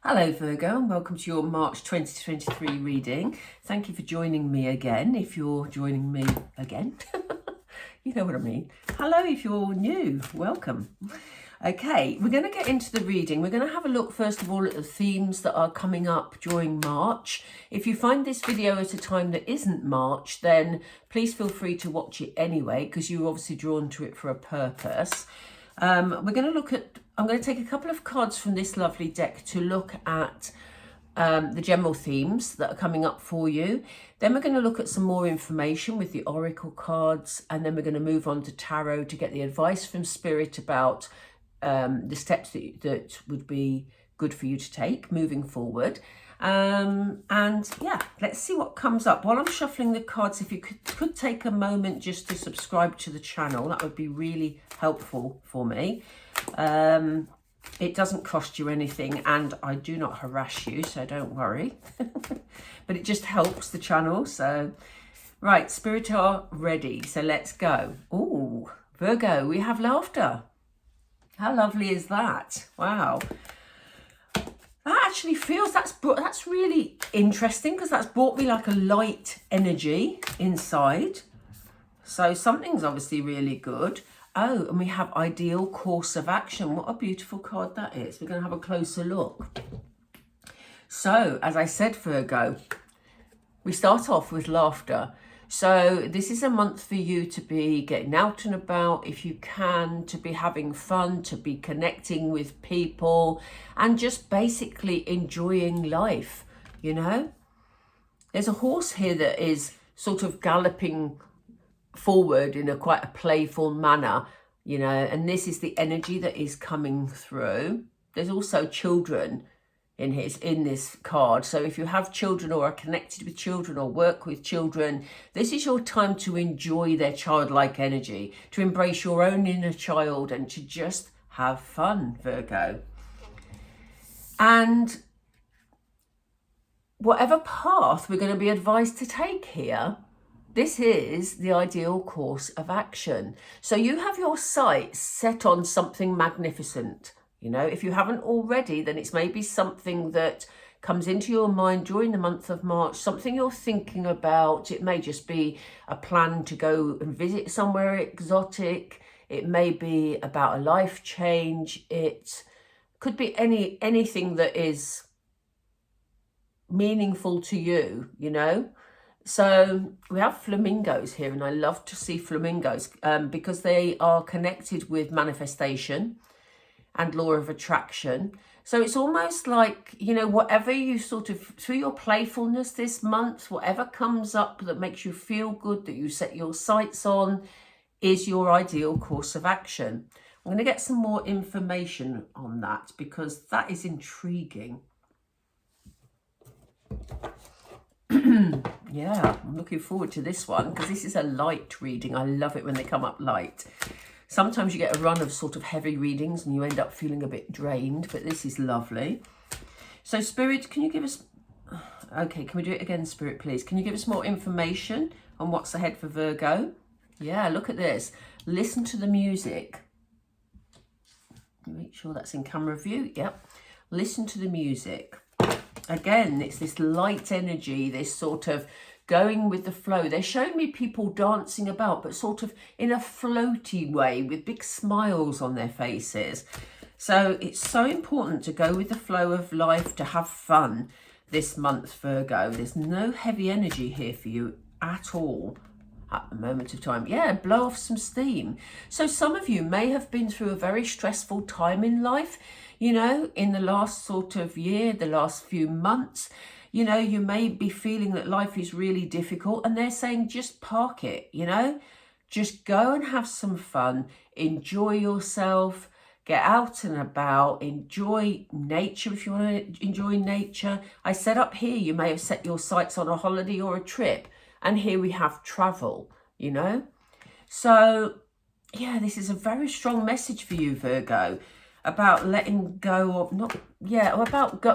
Hello Virgo and welcome to your March 2023 reading. Thank you for joining me again, if you're joining me again. You know what I mean. Hello if you're new, welcome. Okay, we're going to get into the reading. We're going to have a look first of all at the themes that are coming up during March. If you find this video at a time that isn't March, then please feel free to watch it anyway, because you're obviously drawn to it for a purpose. We're going to look at, I'm going to take a couple of cards from this lovely deck to look at the general themes that are coming up for you. Then we're going to look at some more information with the oracle cards, and then we're going to move on to tarot to get the advice from spirit about the steps that would be good for you to take moving forward. And yeah, let's see what comes up. While I'm shuffling the cards, if you could take a moment just to subscribe to the channel, that would be really helpful for me. It doesn't cost you anything and I do not harass you, so don't worry. But it just helps the channel. So right, spirit are ready, so let's go. Oh, Virgo, we have laughter. How lovely is that? Wow. That actually feels, that's really interesting, because that's brought me like a light energy inside. So something's obviously really good. Oh, and we have ideal course of action. What a beautiful card that is. We're going to have a closer look. So, as I said, Virgo, we start off with laughter. So this is a month for you to be getting out and about if you can, to be having fun, to be connecting with people and just basically enjoying life, you know. There's a horse here that is sort of galloping forward in quite a playful manner, you know, and this is the energy that is coming through. There's also children in this card, so if you have children or are connected with children or work with children, this is your time to enjoy their childlike energy, to embrace your own inner child and to just have fun, Virgo. And whatever path we're going to be advised to take here, this is the ideal course of action. So you have your sights set on something magnificent. You know, if you haven't already, then it's maybe something that comes into your mind during the month of March, something you're thinking about. It may just be a plan to go and visit somewhere exotic. It may be about a life change. It could be anything that is meaningful to you, you know. So we have flamingos here, and I love to see flamingos because they are connected with manifestation and law of attraction. So it's almost like, you know, whatever you sort of, through your playfulness this month, whatever comes up that makes you feel good, that you set your sights on, is your ideal course of action. I'm going to get some more information on that because that is intriguing. Yeah, I'm looking forward to this one because this is a light reading. I love it when they come up light. Sometimes you get a run of sort of heavy readings and you end up feeling a bit drained, but this is lovely. So Spirit, can you give us... Okay, can we do it again, Spirit, please? Can you give us more information on what's ahead for Virgo? Yeah, look at this. Listen to the music. Make sure that's in camera view. Yep. Listen to the music. Again, it's this light energy, this sort of going with the flow. They're showing me people dancing about, but sort of in a floaty way with big smiles on their faces. So it's so important to go with the flow of life, to have fun this month, Virgo. There's no heavy energy here for you at all at the moment of time. Yeah, blow off some steam. So some of you may have been through a very stressful time in life, you know, in the last sort of year, the last few months. You know, you may be feeling that life is really difficult and they're saying just park it, you know, just go and have some fun, enjoy yourself, get out and about, enjoy nature if you want to enjoy nature. I said up here, you may have set your sights on a holiday or a trip, and here we have travel, you know. So yeah, this is a very strong message for you, Virgo, about letting go of,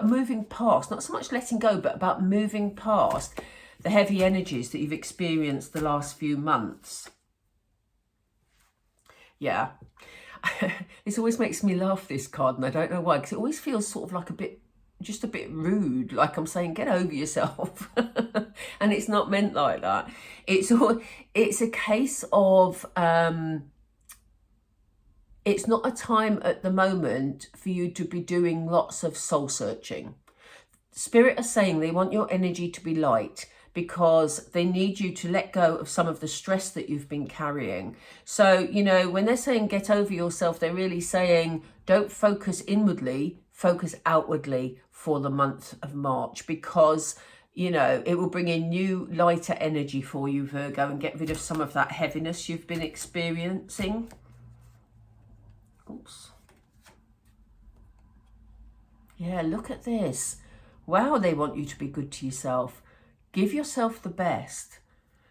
moving past, not so much letting go, but about moving past the heavy energies that you've experienced the last few months. Yeah, this always makes me laugh, this card, and I don't know why, because it always feels sort of like a bit just a bit rude, like I'm saying, get over yourself. And it's not meant like that. It's a case of it's not a time at the moment for you to be doing lots of soul searching. Spirit are saying they want your energy to be light, because they need you to let go of some of the stress that you've been carrying. So, you know, when they're saying get over yourself, they're really saying don't focus inwardly, focus outwardly for the month of March, because, you know, it will bring in new, lighter energy for you, Virgo, and get rid of some of that heaviness you've been experiencing. Oops. Yeah, look at this. Wow, they want you to be good to yourself. Give yourself the best.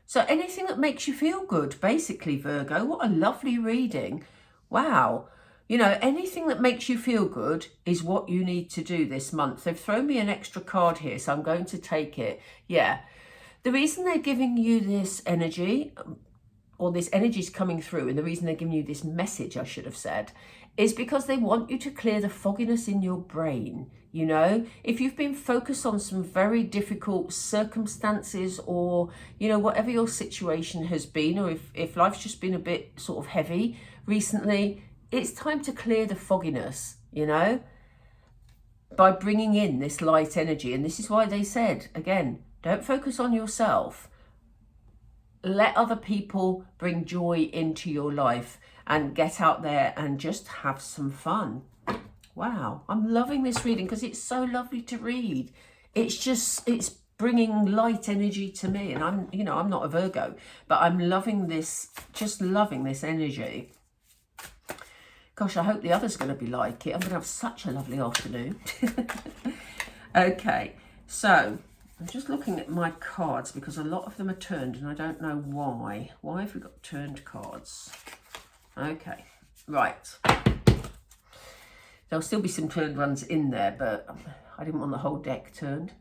So anything that makes you feel good, basically, Virgo. What a lovely reading. Wow. You know, anything that makes you feel good is what you need to do this month. They've thrown me an extra card here, so I'm going to take it. Yeah. The reason they're giving you this energy, or this energy is coming through, and the reason they're giving you this message, I should have said, is because they want you to clear the fogginess in your brain. You know, if you've been focused on some very difficult circumstances, or, you know, whatever your situation has been, or if life's just been a bit sort of heavy recently, it's time to clear the fogginess, you know, by bringing in this light energy. And this is why they said, again, don't focus on yourself. Let other people bring joy into your life, and get out there and just have some fun. Wow, I'm loving this reading because it's so lovely to read. It's bringing light energy to me, and I'm not a Virgo, but I'm loving this, just loving this energy. Gosh, I hope the others going to be like it. I'm going to have such a lovely afternoon. Okay, so I'm just looking at my cards because a lot of them are turned and I don't know why. Why have we got turned cards? Okay, right. There'll still be some turned ones in there, but I didn't want the whole deck turned.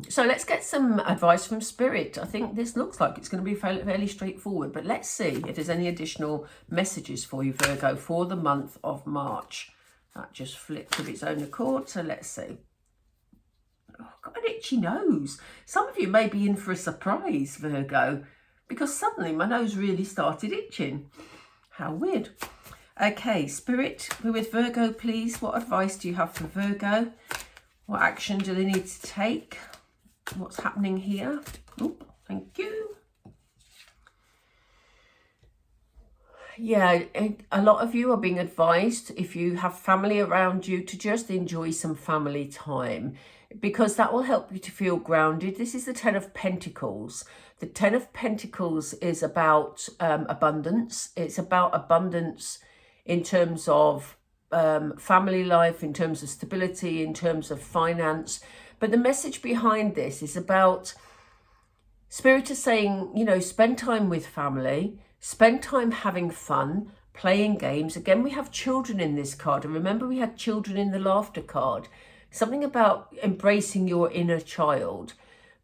So let's get some advice from Spirit. I think this looks like it's going to be fairly straightforward, but let's see if there's any additional messages for you, Virgo, for the month of March. That just flipped of its own accord, so let's see. Oh, I've got an itchy nose. Some of you may be in for a surprise, Virgo, because suddenly my nose really started itching. How weird. Okay, Spirit, we're with Virgo, please. What advice do you have for Virgo? What action do they need to take? What's happening here? Oh, thank you. Yeah, a lot of you are being advised, if you have family around you, to just enjoy some family time, because that will help you to feel grounded. This is the Ten of Pentacles. The Ten of Pentacles is about abundance. It's about abundance in terms of family life, in terms of stability, in terms of finance. But the message behind this is about Spirit is saying, you know, spend time with family, spend time having fun, playing games. Again, we have children in this card. And remember, we had children in the laughter card. Something about embracing your inner child,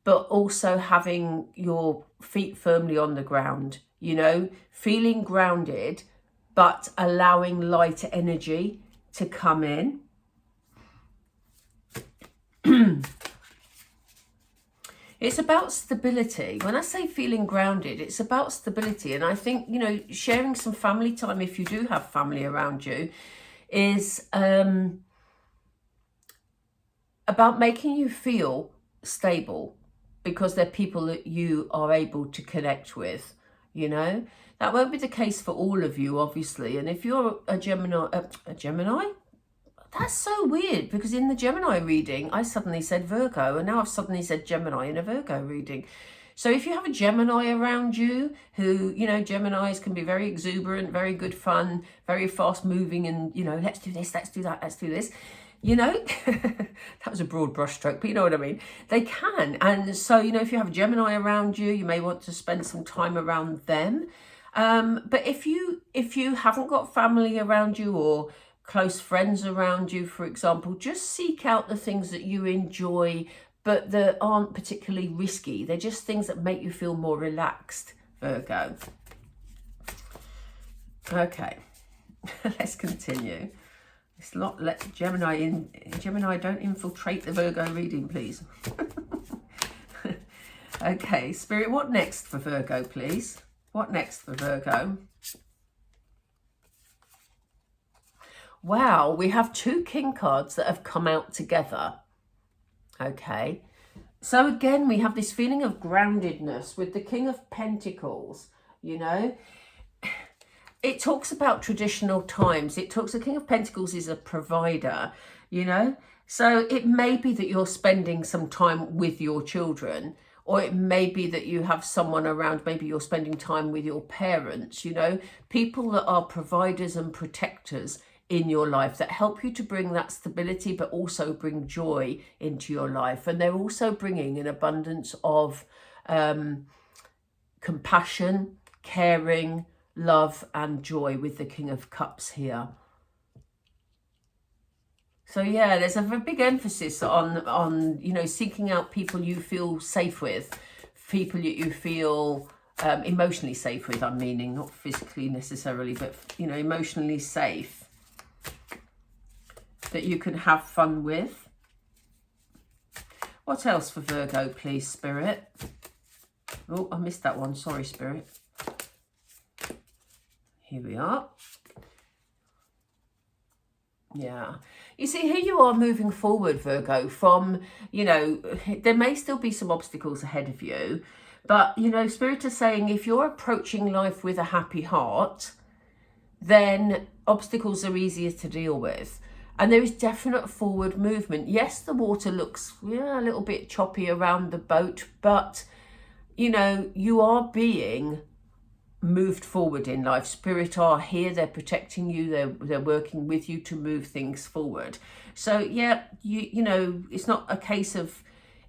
but also having your feet firmly on the ground, you know, feeling grounded, but allowing lighter energy to come in. It's about stability. When I say feeling grounded, it's about stability. And I think, you know, sharing some family time, if you do have family around you, is about making you feel stable, because they're people that you are able to connect with, you know. That won't be the case for all of you, obviously. And if you're a Gemini, that's so weird, because in the Gemini reading, I suddenly said Virgo, and now I've suddenly said Gemini in a Virgo reading. So if you have a Gemini around you who, you know, Geminis can be very exuberant, very good fun, very fast moving, and, you know, let's do this, let's do that, let's do this. You know, that was a broad brushstroke, but you know what I mean. They can. And so, you know, if you have a Gemini around you, you may want to spend some time around them. But if you haven't got family around you, or close friends around you, for example, just seek out the things that you enjoy, but that aren't particularly risky. They're just things that make you feel more relaxed, Virgo. Okay, let's continue. It's not, let Gemini in. Gemini, don't infiltrate the Virgo reading, please. Okay, Spirit, what next for Virgo, please? What next for Virgo? Wow, we have 2 king cards that have come out together. Okay, so again, we have this feeling of groundedness with the King of Pentacles, you know. It talks about traditional times. It talks, the King of Pentacles is a provider, you know. So it may be that you're spending some time with your children, or it may be that you have someone around, maybe you're spending time with your parents, you know, people that are providers and protectors in your life that help you to bring that stability, but also bring joy into your life. And they're also bringing an abundance of compassion, caring, love and joy with the King of Cups here. So yeah, there's a big emphasis on you know, seeking out people you feel safe with, people that you feel emotionally safe with, I'm meaning, not physically necessarily, but, you know, emotionally safe, that you can have fun with. What else for Virgo, please, Spirit? Oh, I missed that one. Sorry, Spirit. Here we are. Yeah. You see, here you are moving forward, Virgo, from, you know, there may still be some obstacles ahead of you, but, you know, Spirit is saying if you're approaching life with a happy heart, then obstacles are easier to deal with. And there is definite forward movement. Yes, the water looks, yeah, a little bit choppy around the boat, but, you know, you are being moved forward in life. Spirit are here, they're protecting you, they're working with you to move things forward. So yeah, you know, it's not a case of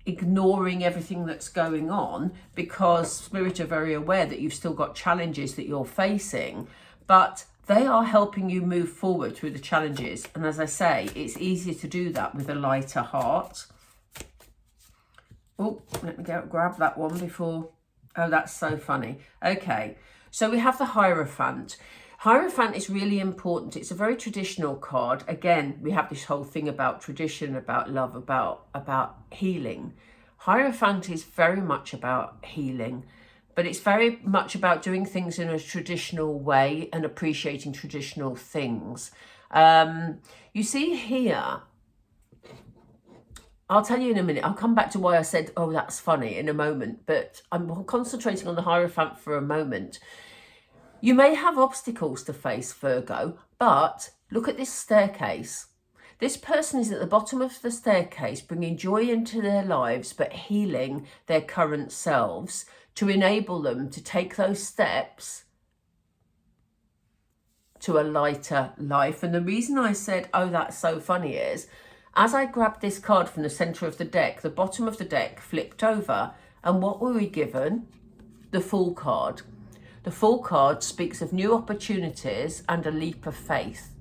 ignoring everything that's going on, because Spirit are very aware that you've still got challenges that you're facing, but they are helping you move forward through the challenges. And as I say, it's easier to do that with a lighter heart. Oh, let me go grab that one before. Oh, that's so funny. Okay, so we have the Hierophant. Hierophant is really important. It's a very traditional card. Again, we have this whole thing about tradition, about love, about healing. Hierophant is very much about healing, but it's very much about doing things in a traditional way and appreciating traditional things. You see here, I'll tell you in a minute. I'll come back to why I said, oh, that's funny in a moment, but I'm concentrating on the Hierophant for a moment. You may have obstacles to face, Virgo, but look at this staircase. This person is at the bottom of the staircase, bringing joy into their lives, but healing their current selves to enable them to take those steps to a lighter life. And the reason I said, oh, that's so funny is, as I grabbed this card from the centre of the deck, the bottom of the deck flipped over. And what were we given? The Fool card. The Fool card speaks of new opportunities and a leap of faith.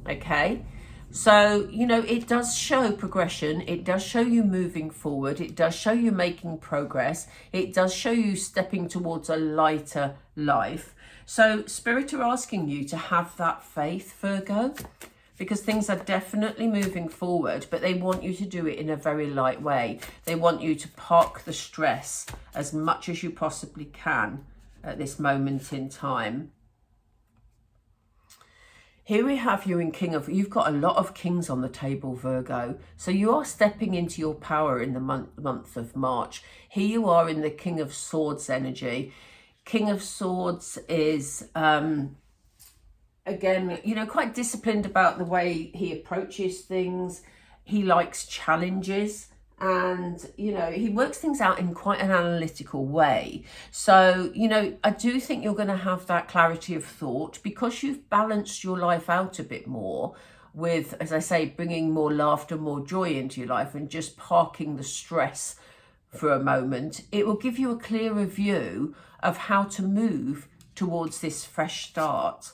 Okay? So, you know, it does show progression. It does show you moving forward. It does show you making progress. It does show you stepping towards a lighter life. So Spirit are asking you to have that faith, Virgo, because things are definitely moving forward, but they want you to do it in a very light way. They want you to park the stress as much as you possibly can at this moment in time. Here we have you in you've got a lot of kings on the table, Virgo. So you are stepping into your power in the month of March. Here you are in the King of Swords energy. King of Swords is, again, you know, quite disciplined about the way he approaches things. He likes challenges. And, you know, he works things out in quite an analytical way. So, you know, I do think you're going to have that clarity of thought because you've balanced your life out a bit more with, as I say, bringing more laughter, more joy into your life and just parking the stress for a moment. It will give you a clearer view of how to move towards this fresh start.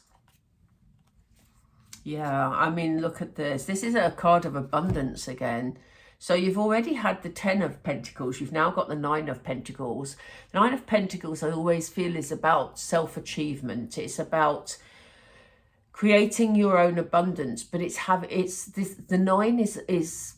Yeah, I mean, look at this. This is a card of abundance again. So you've already had the 10 of Pentacles. You've now got the 9 of Pentacles. The 9 of Pentacles, I always feel, is about self-achievement. It's about creating your own abundance, but the 9 is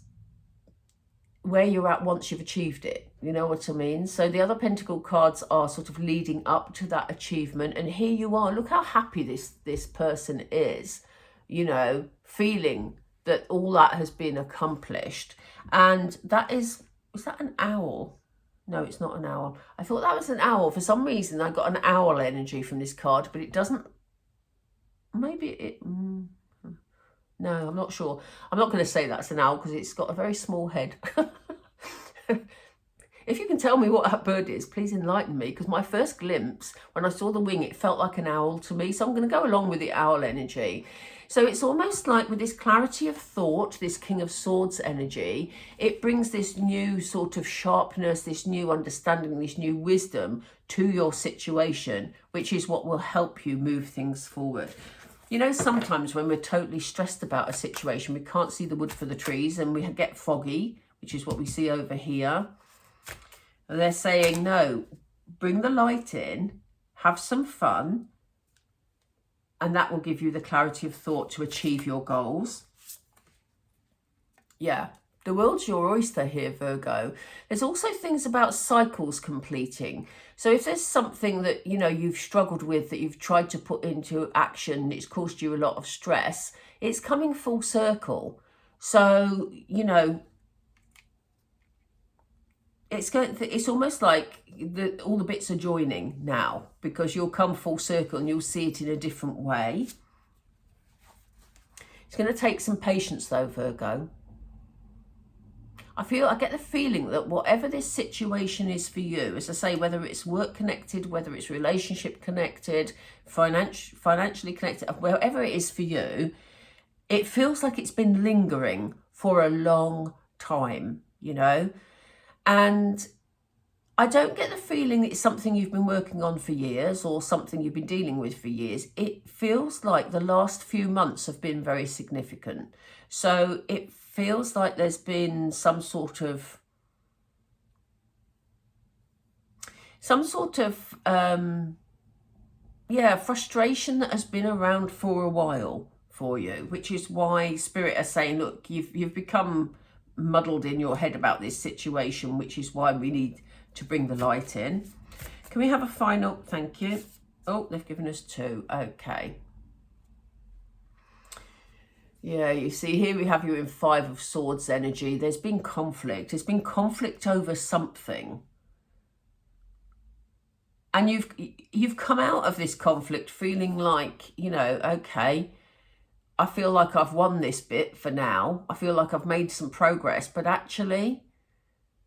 where you're at once you've achieved it. You know what I mean? So the other pentacle cards are sort of leading up to that achievement, and here you are. Look how happy this person is, you know, feeling that all that has been accomplished. And that is that an owl? No, it's not an owl. I thought that was an owl. For some reason I got an owl energy from this card, but it doesn't. Maybe it no, I'm not sure. I'm not going to say that's an owl because it's got a very small head. If you can tell me what that bird is, please enlighten me, because my first glimpse, when I saw the wing, it felt like an owl to me. So I'm going to go along with the owl energy. So it's almost like with this clarity of thought, this King of Swords energy, it brings this new sort of sharpness, this new understanding, this new wisdom to your situation, which is what will help you move things forward. You know, sometimes when we're totally stressed about a situation, we can't see the wood for the trees and we get foggy, which is what we see over here. And they're saying, no, bring the light in, have some fun, and that will give you the clarity of thought to achieve your goals. Yeah, the world's your oyster here, Virgo. There's also things about cycles completing. So if there's something that, you know, you've struggled with, that you've tried to put into action, it's caused you a lot of stress, it's coming full circle. So, you know, it's almost like all the bits are joining now, because you'll come full circle and you'll see it in a different way. It's going to take some patience though, Virgo. I get the feeling that whatever this situation is for you, as I say, whether it's work connected, whether it's relationship connected, financially connected, wherever it is for you, it feels like it's been lingering for a long time, you know? And I don't get the feeling that it's something you've been working on for years or something you've been dealing with for years. It feels like the last few months have been very significant. So it feels like there's been some sort of frustration that has been around for a while for you, which is why Spirit are saying, look, you've become muddled in your head about this situation, which is why we need to bring the light in. Can we have a final? Thank you. Oh, they've given us 2. Okay. Yeah, you see here we have you in 5 of Swords energy. There's been conflict. There's been conflict over something. And you've come out of this conflict feeling like, you know, okay, I feel like I've won this bit for now. I feel like I've made some progress, but actually,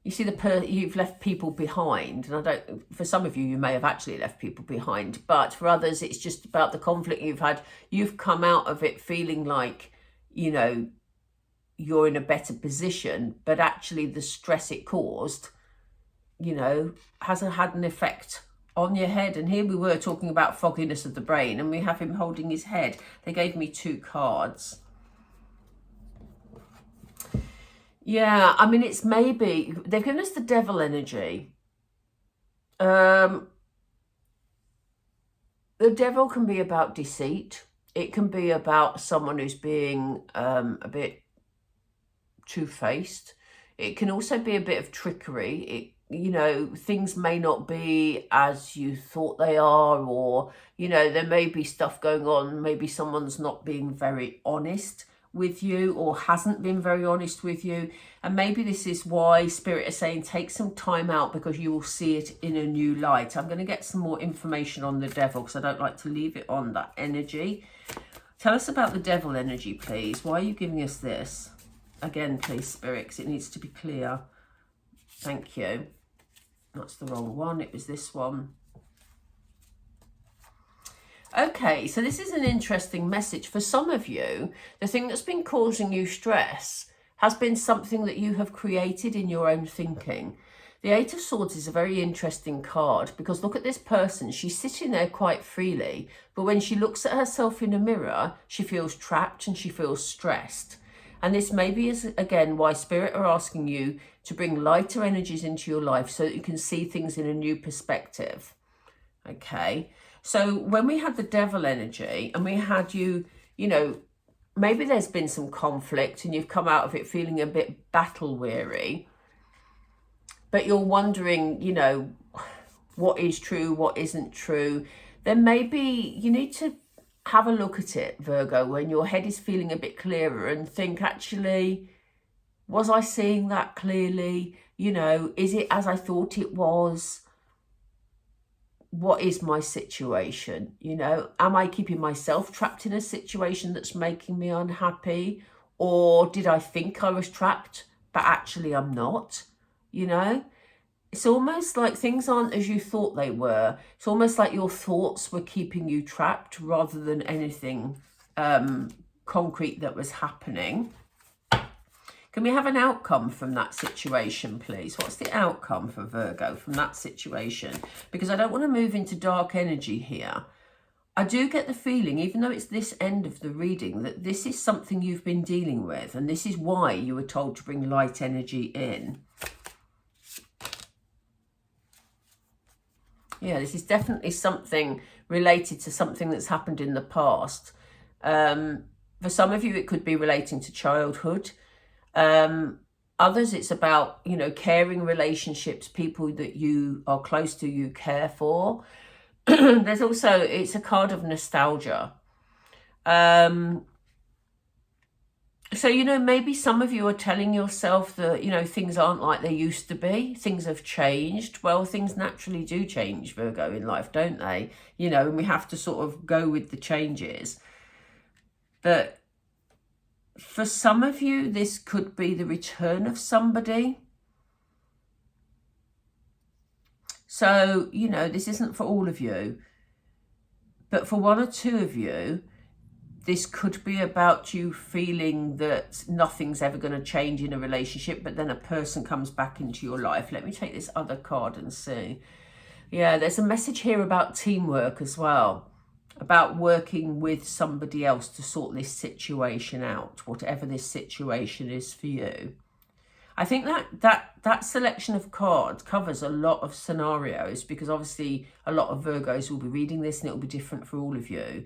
you see you've left people behind. And for some of you, you may have actually left people behind, but for others, it's just about the conflict you've had. You've come out of it feeling like, you know, you're in a better position, but actually the stress it caused, you know, hasn't had an effect on your head. And here we were talking about fogginess of the brain, and we have him holding his head. They gave me 2 cards. Yeah, I mean, it's maybe they've given us the Devil energy. The Devil can be about deceit. It can be about someone who's being a bit two-faced. It can also be a bit of trickery. You know, things may not be as you thought they are, or, you know, there may be stuff going on. Maybe someone's not being very honest with you or hasn't been very honest with you. And maybe this is why Spirit is saying take some time out, because you will see it in a new light. I'm going to get some more information on the Devil because I don't like to leave it on that energy. Tell us about the Devil energy, please. Why are you giving us this? Again, please, Spirit, because it needs to be clear. Thank you. That's the wrong one. It was this one. Okay, so this is an interesting message. For some of you, the thing that's been causing you stress has been something that you have created in your own thinking. The 8 of Swords is a very interesting card, because look at this person. She's sitting there quite freely, but when she looks at herself in a mirror, she feels trapped and she feels stressed. And this maybe is, again, why Spirit are asking you to bring lighter energies into your life so that you can see things in a new perspective. Okay, so when we had the Devil energy and we had you you know, maybe there's been some conflict and you've come out of it feeling a bit battle weary, but you're wondering, you know, what is true, what isn't true. Then maybe you need to have a look at it, Virgo, when your head is feeling a bit clearer and think, actually, was I seeing that clearly? You know, is it as I thought it was? What is my situation? You know, am I keeping myself trapped in a situation that's making me unhappy? Or did I think I was trapped, but actually I'm not? You know, it's almost like things aren't as you thought they were. It's almost like your thoughts were keeping you trapped rather than anything concrete that was happening. Can we have an outcome from that situation, please? What's the outcome for Virgo from that situation? Because I don't want to move into dark energy here. I do get the feeling, even though it's this end of the reading, that this is something you've been dealing with. And this is why you were told to bring light energy in. Yeah, this is definitely something related to something that's happened in the past. For some of you, it could be relating to childhood. Others, it's about, you know, caring relationships, people that you are close to, you care for. There's also, it's a card of nostalgia. So, you know, maybe some of you are telling yourself that, you know, things aren't like they used to be. Things have changed. Well, things naturally do change, Virgo, in life, don't they? You know, and we have to sort of go with the changes. But for some of you, this could be the return of somebody. So, you know, this isn't for all of you. But for one or two of you, this could be about you feeling that nothing's ever going to change in a relationship, but then a person comes back into your life. Let me take this other card and see. Yeah, there's a message here about teamwork as well, about working with somebody else to sort this situation out, whatever this situation is for you. I think that selection of cards covers a lot of scenarios, because obviously a lot of Virgos will be reading this and it will be different for all of you.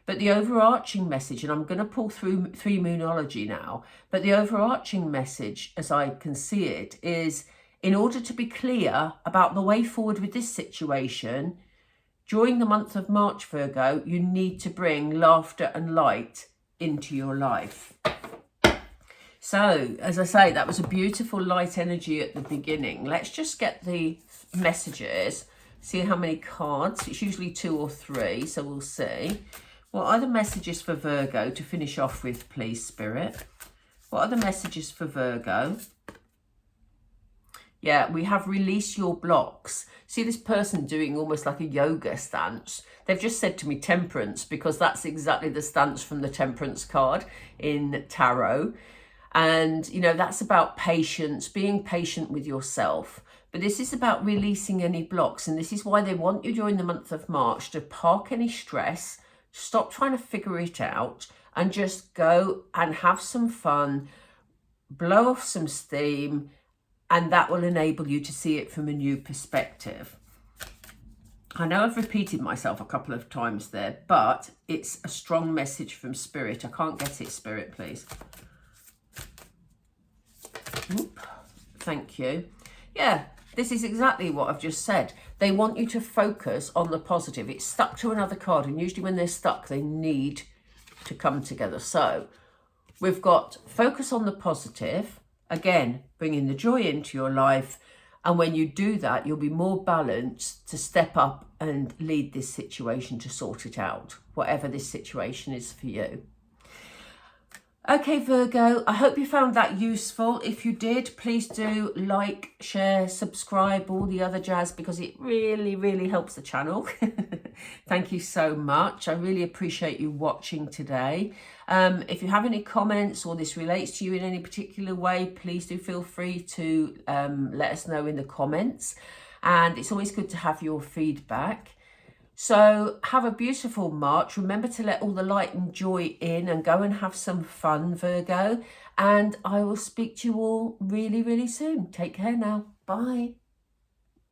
But the overarching message, and I'm going to pull through 3 Moonology now, but the overarching message, as I can see it, is in order to be clear about the way forward with this situation, during the month of March, Virgo, you need to bring laughter and light into your life. So, as I say, that was a beautiful light energy at the beginning. Let's just get the messages, see how many cards. It's usually 2 or 3, so we'll see. What are the messages for Virgo to finish off with, please, Spirit? What are the messages for Virgo? Yeah, we have release your blocks. See this person doing almost like a yoga stance. They've just said to me temperance, because that's exactly the stance from the temperance card in tarot. And, you know, that's about patience, being patient with yourself. But this is about releasing any blocks. And this is why they want you during the month of March to park any stress, stop trying to figure it out, and just go and have some fun, blow off some steam, and that will enable you to see it from a new perspective. I know I've repeated myself a couple of times there, but it's a strong message from Spirit. I can't get it, Spirit, please. Oop, thank you. Yeah, this is exactly what I've just said. They want you to focus on the positive. It's stuck to another card, and usually when they're stuck, they need to come together. So we've got focus on the positive. Again, bringing the joy into your life. And when you do that, you'll be more balanced to step up and lead this situation to sort it out, whatever this situation is for you. Okay, Virgo, I hope you found that useful. If you did, please do like, share, subscribe, all the other jazz, because it really, really helps the channel. Thank you so much. I really appreciate you watching today. If you have any comments or this relates to you in any particular way, please do feel free to let us know in the comments. And it's always good to have your feedback. So have a beautiful March. Remember to let all the light and joy in and go and have some fun, Virgo. And I will speak to you all really, really soon. Take care now. Bye.